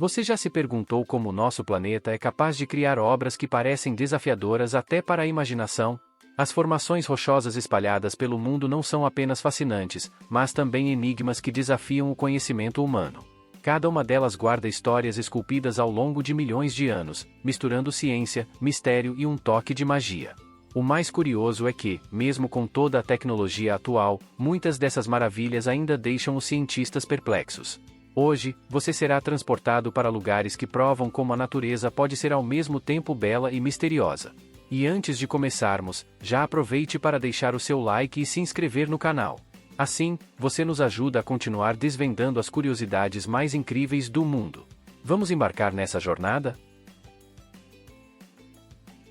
Você já se perguntou como o nosso planeta é capaz de criar obras que parecem desafiadoras até para a imaginação? As formações rochosas espalhadas pelo mundo não são apenas fascinantes, mas também enigmas que desafiam o conhecimento humano. Cada uma delas guarda histórias esculpidas ao longo de milhões de anos, misturando ciência, mistério e um toque de magia. O mais curioso é que, mesmo com toda a tecnologia atual, muitas dessas maravilhas ainda deixam os cientistas perplexos. Hoje, você será transportado para lugares que provam como a natureza pode ser ao mesmo tempo bela e misteriosa. E antes de começarmos, já aproveite para deixar o seu like e se inscrever no canal. Assim, você nos ajuda a continuar desvendando as curiosidades mais incríveis do mundo. Vamos embarcar nessa jornada?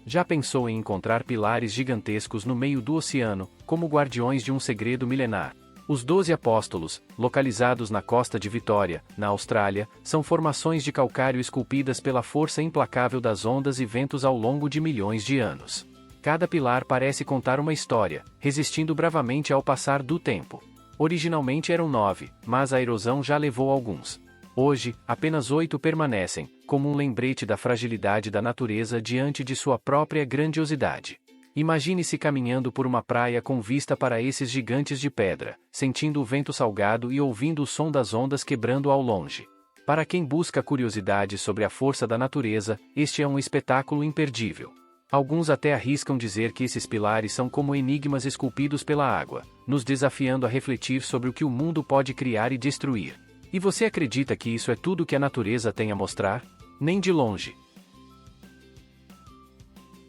Já pensou em encontrar pilares gigantescos no meio do oceano, como guardiões de um segredo milenar? Os 12 Apóstolos, localizados na costa de Vitória, na Austrália, são formações de calcário esculpidas pela força implacável das ondas e ventos ao longo de milhões de anos. Cada pilar parece contar uma história, resistindo bravamente ao passar do tempo. Originalmente eram 9, mas a erosão já levou alguns. Hoje, apenas 8 permanecem, como um lembrete da fragilidade da natureza diante de sua própria grandiosidade. Imagine-se caminhando por uma praia com vista para esses gigantes de pedra, sentindo o vento salgado e ouvindo o som das ondas quebrando ao longe. Para quem busca curiosidade sobre a força da natureza, este é um espetáculo imperdível. Alguns até arriscam dizer que esses pilares são como enigmas esculpidos pela água, nos desafiando a refletir sobre o que o mundo pode criar e destruir. E você acredita que isso é tudo que a natureza tem a mostrar? Nem de longe.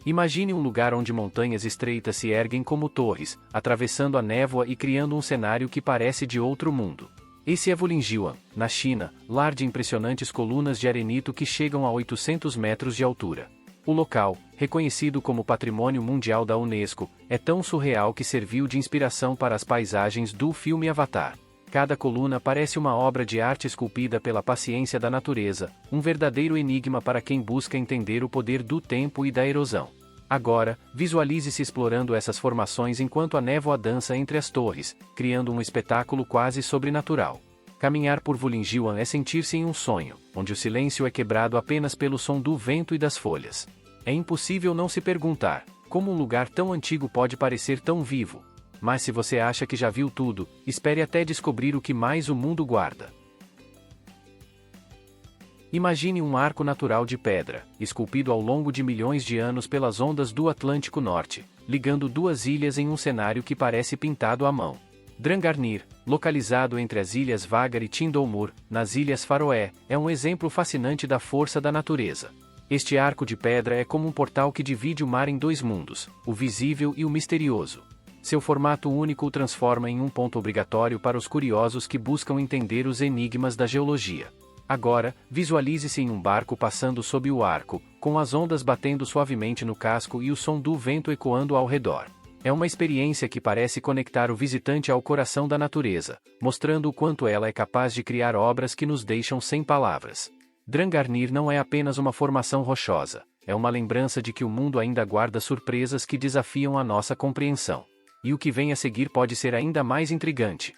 Imagine um lugar onde montanhas estreitas se erguem como torres, atravessando a névoa e criando um cenário que parece de outro mundo. Esse é Wulingyuan, na China, lar de impressionantes colunas de arenito que chegam a 800 metros de altura. O local, reconhecido como Patrimônio Mundial da Unesco, é tão surreal que serviu de inspiração para as paisagens do filme Avatar. Cada coluna parece uma obra de arte esculpida pela paciência da natureza, um verdadeiro enigma para quem busca entender o poder do tempo e da erosão. Agora, visualize-se explorando essas formações enquanto a névoa dança entre as torres, criando um espetáculo quase sobrenatural. Caminhar por Wulingyuan é sentir-se em um sonho, onde o silêncio é quebrado apenas pelo som do vento e das folhas. É impossível não se perguntar, como um lugar tão antigo pode parecer tão vivo? Mas se você acha que já viu tudo, espere até descobrir o que mais o mundo guarda. Imagine um arco natural de pedra, esculpido ao longo de milhões de anos pelas ondas do Atlântico Norte, ligando duas ilhas em um cenário que parece pintado à mão. Drangarnir, localizado entre as ilhas Vagar e Tindalmur, nas Ilhas Faroé, é um exemplo fascinante da força da natureza. Este arco de pedra é como um portal que divide o mar em dois mundos, o visível e o misterioso. Seu formato único o transforma em um ponto obrigatório para os curiosos que buscam entender os enigmas da geologia. Agora, visualize-se em um barco passando sob o arco, com as ondas batendo suavemente no casco e o som do vento ecoando ao redor. É uma experiência que parece conectar o visitante ao coração da natureza, mostrando o quanto ela é capaz de criar obras que nos deixam sem palavras. Drangarnir não é apenas uma formação rochosa, é uma lembrança de que o mundo ainda guarda surpresas que desafiam a nossa compreensão. E o que vem a seguir pode ser ainda mais intrigante.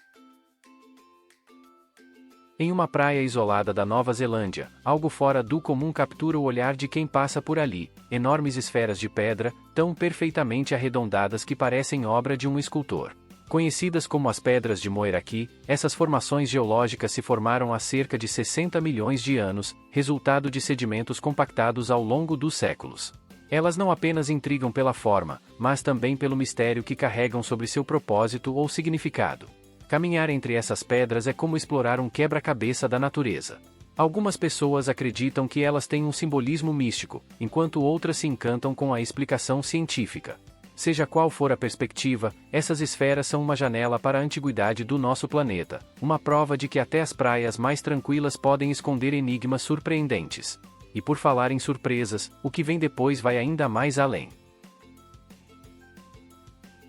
Em uma praia isolada da Nova Zelândia, algo fora do comum captura o olhar de quem passa por ali: enormes esferas de pedra, tão perfeitamente arredondadas que parecem obra de um escultor. Conhecidas como as Pedras de Moeraki, essas formações geológicas se formaram há cerca de 60 milhões de anos, resultado de sedimentos compactados ao longo dos séculos. Elas não apenas intrigam pela forma, mas também pelo mistério que carregam sobre seu propósito ou significado. Caminhar entre essas pedras é como explorar um quebra-cabeça da natureza. Algumas pessoas acreditam que elas têm um simbolismo místico, enquanto outras se encantam com a explicação científica. Seja qual for a perspectiva, essas esferas são uma janela para a antiguidade do nosso planeta, uma prova de que até as praias mais tranquilas podem esconder enigmas surpreendentes. E por falar em surpresas, o que vem depois vai ainda mais além.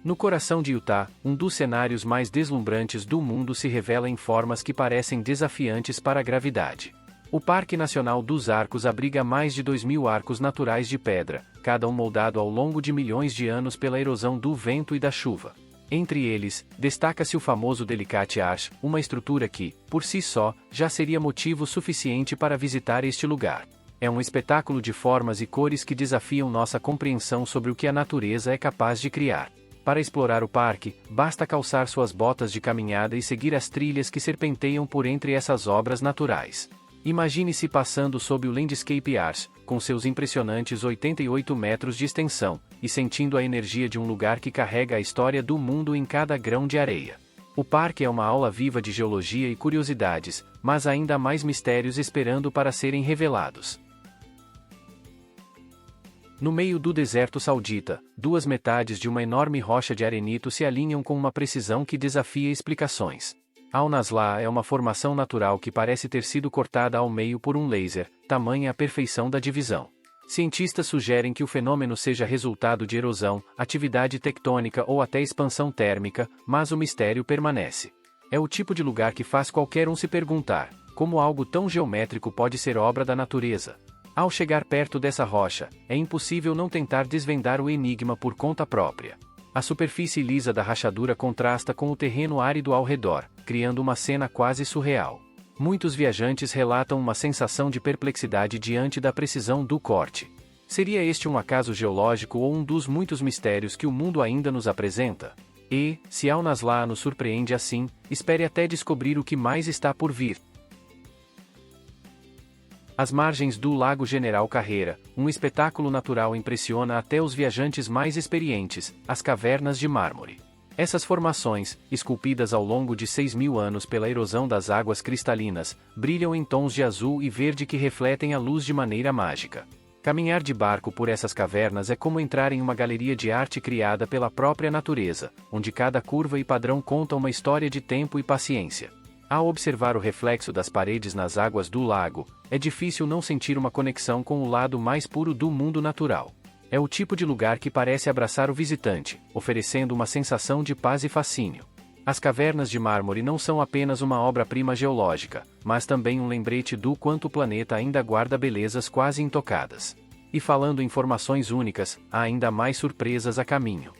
No coração de Utah, um dos cenários mais deslumbrantes do mundo se revela em formas que parecem desafiantes para a gravidade. O Parque Nacional dos Arcos abriga mais de 2.000 arcos naturais de pedra, cada um moldado ao longo de milhões de anos pela erosão do vento e da chuva. Entre eles, destaca-se o famoso Delicate Arch, uma estrutura que, por si só, já seria motivo suficiente para visitar este lugar. É um espetáculo de formas e cores que desafiam nossa compreensão sobre o que a natureza é capaz de criar. Para explorar o parque, basta calçar suas botas de caminhada e seguir as trilhas que serpenteiam por entre essas obras naturais. Imagine-se passando sob o Landscape Arch, com seus impressionantes 88 metros de extensão, e sentindo a energia de um lugar que carrega a história do mundo em cada grão de areia. O parque é uma aula viva de geologia e curiosidades, mas ainda há mais mistérios esperando para serem revelados. No meio do deserto saudita, duas metades de uma enorme rocha de arenito se alinham com uma precisão que desafia explicações. Al-Nazlah é uma formação natural que parece ter sido cortada ao meio por um laser, tamanha a perfeição da divisão. Cientistas sugerem que o fenômeno seja resultado de erosão, atividade tectônica ou até expansão térmica, mas o mistério permanece. É o tipo de lugar que faz qualquer um se perguntar: como algo tão geométrico pode ser obra da natureza? Ao chegar perto dessa rocha, é impossível não tentar desvendar o enigma por conta própria. A superfície lisa da rachadura contrasta com o terreno árido ao redor, criando uma cena quase surreal. Muitos viajantes relatam uma sensação de perplexidade diante da precisão do corte. Seria este um acaso geológico ou um dos muitos mistérios que o mundo ainda nos apresenta? E, se Al-Nazlah nos surpreende assim, espere até descobrir o que mais está por vir. As margens do Lago General Carreira, um espetáculo natural impressiona até os viajantes mais experientes, as cavernas de mármore. Essas formações, esculpidas ao longo de 6.000 anos pela erosão das águas cristalinas, brilham em tons de azul e verde que refletem a luz de maneira mágica. Caminhar de barco por essas cavernas é como entrar em uma galeria de arte criada pela própria natureza, onde cada curva e padrão conta uma história de tempo e paciência. Ao observar o reflexo das paredes nas águas do lago, é difícil não sentir uma conexão com o lado mais puro do mundo natural. É o tipo de lugar que parece abraçar o visitante, oferecendo uma sensação de paz e fascínio. As cavernas de mármore não são apenas uma obra-prima geológica, mas também um lembrete do quanto o planeta ainda guarda belezas quase intocadas. E falando em formações únicas, há ainda mais surpresas a caminho.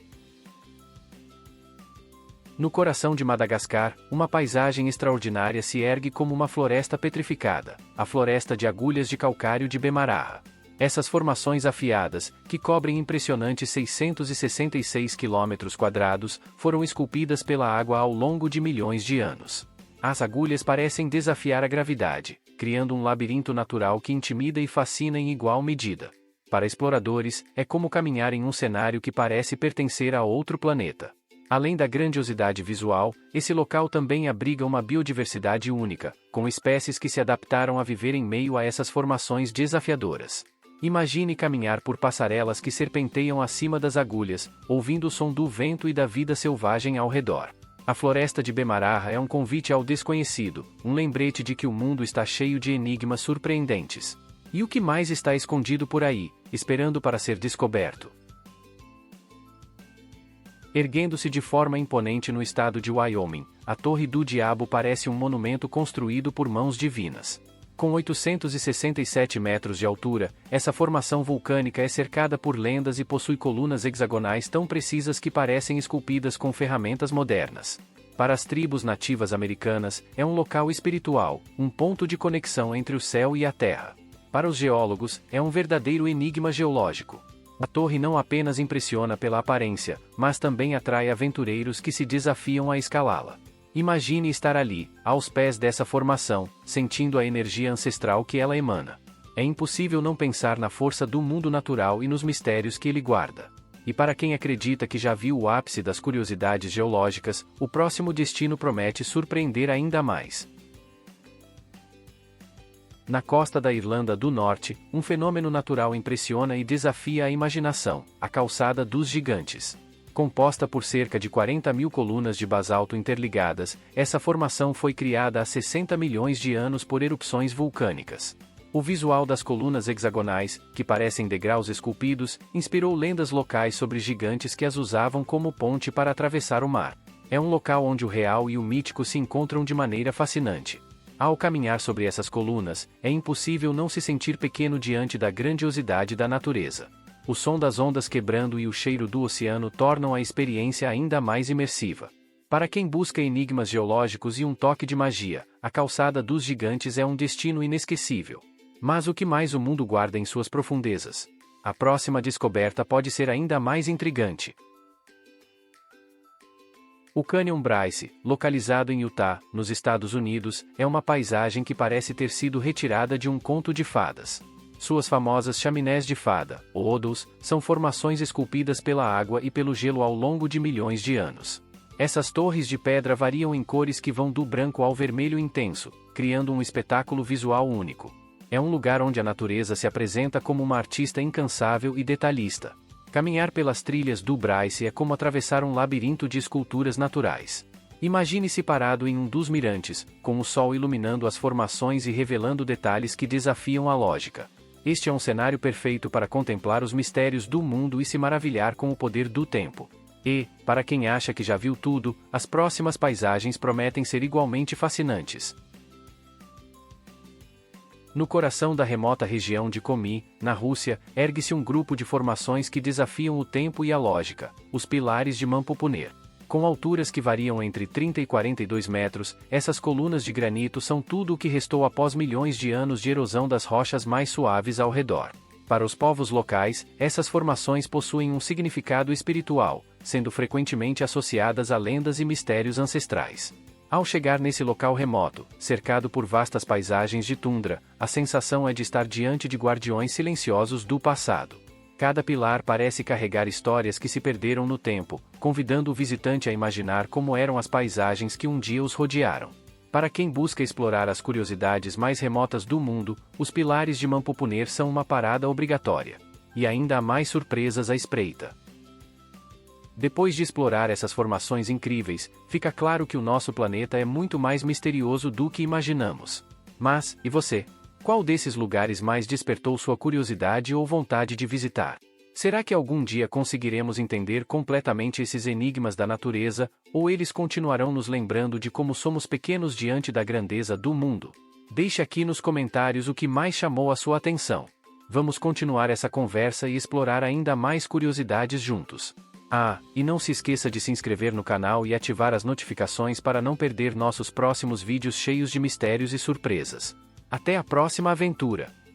No coração de Madagascar, uma paisagem extraordinária se ergue como uma floresta petrificada, a Floresta de Agulhas de Calcário de Bemaraha. Essas formações afiadas, que cobrem impressionantes 666 km², foram esculpidas pela água ao longo de milhões de anos. As agulhas parecem desafiar a gravidade, criando um labirinto natural que intimida e fascina em igual medida. Para exploradores, é como caminhar em um cenário que parece pertencer a outro planeta. Além da grandiosidade visual, esse local também abriga uma biodiversidade única, com espécies que se adaptaram a viver em meio a essas formações desafiadoras. Imagine caminhar por passarelas que serpenteiam acima das agulhas, ouvindo o som do vento e da vida selvagem ao redor. A Floresta de Bemaraha é um convite ao desconhecido, um lembrete de que o mundo está cheio de enigmas surpreendentes. E o que mais está escondido por aí, esperando para ser descoberto? Erguendo-se de forma imponente no estado de Wyoming, a Torre do Diabo parece um monumento construído por mãos divinas. Com 867 metros de altura, essa formação vulcânica é cercada por lendas e possui colunas hexagonais tão precisas que parecem esculpidas com ferramentas modernas. Para as tribos nativas americanas, é um local espiritual, um ponto de conexão entre o céu e a terra. Para os geólogos, é um verdadeiro enigma geológico. A torre não apenas impressiona pela aparência, mas também atrai aventureiros que se desafiam a escalá-la. Imagine estar ali, aos pés dessa formação, sentindo a energia ancestral que ela emana. É impossível não pensar na força do mundo natural e nos mistérios que ele guarda. E para quem acredita que já viu o ápice das curiosidades geológicas, o próximo destino promete surpreender ainda mais. Na costa da Irlanda do Norte, um fenômeno natural impressiona e desafia a imaginação: a Calçada dos Gigantes. Composta por cerca de 40.000 colunas de basalto interligadas, essa formação foi criada há 60 milhões de anos por erupções vulcânicas. O visual das colunas hexagonais, que parecem degraus esculpidos, inspirou lendas locais sobre gigantes que as usavam como ponte para atravessar o mar. É um local onde o real e o mítico se encontram de maneira fascinante. Ao caminhar sobre essas colunas, é impossível não se sentir pequeno diante da grandiosidade da natureza. O som das ondas quebrando e o cheiro do oceano tornam a experiência ainda mais imersiva. Para quem busca enigmas geológicos e um toque de magia, a Calçada dos Gigantes é um destino inesquecível. Mas o que mais o mundo guarda em suas profundezas? A próxima descoberta pode ser ainda mais intrigante. O Canyon Bryce, localizado em Utah, nos Estados Unidos, é uma paisagem que parece ter sido retirada de um conto de fadas. Suas famosas chaminés de fada, Oodles, são formações esculpidas pela água e pelo gelo ao longo de milhões de anos. Essas torres de pedra variam em cores que vão do branco ao vermelho intenso, criando um espetáculo visual único. É um lugar onde a natureza se apresenta como uma artista incansável e detalhista. Caminhar pelas trilhas do Bryce é como atravessar um labirinto de esculturas naturais. Imagine-se parado em um dos mirantes, com o sol iluminando as formações e revelando detalhes que desafiam a lógica. Este é um cenário perfeito para contemplar os mistérios do mundo e se maravilhar com o poder do tempo. E, para quem acha que já viu tudo, as próximas paisagens prometem ser igualmente fascinantes. No coração da remota região de Komi, na Rússia, ergue-se um grupo de formações que desafiam o tempo e a lógica, os pilares de Mampupuner. Com alturas que variam entre 30 e 42 metros, essas colunas de granito são tudo o que restou após milhões de anos de erosão das rochas mais suaves ao redor. Para os povos locais, essas formações possuem um significado espiritual, sendo frequentemente associadas a lendas e mistérios ancestrais. Ao chegar nesse local remoto, cercado por vastas paisagens de tundra, a sensação é de estar diante de guardiões silenciosos do passado. Cada pilar parece carregar histórias que se perderam no tempo, convidando o visitante a imaginar como eram as paisagens que um dia os rodearam. Para quem busca explorar as curiosidades mais remotas do mundo, os pilares de Mampupuner são uma parada obrigatória. E ainda há mais surpresas à espreita. Depois de explorar essas formações incríveis, fica claro que o nosso planeta é muito mais misterioso do que imaginamos. Mas, e você? Qual desses lugares mais despertou sua curiosidade ou vontade de visitar? Será que algum dia conseguiremos entender completamente esses enigmas da natureza, ou eles continuarão nos lembrando de como somos pequenos diante da grandeza do mundo? Deixe aqui nos comentários o que mais chamou a sua atenção. Vamos continuar essa conversa e explorar ainda mais curiosidades juntos. Ah, e não se esqueça de se inscrever no canal e ativar as notificações para não perder nossos próximos vídeos cheios de mistérios e surpresas. Até a próxima aventura!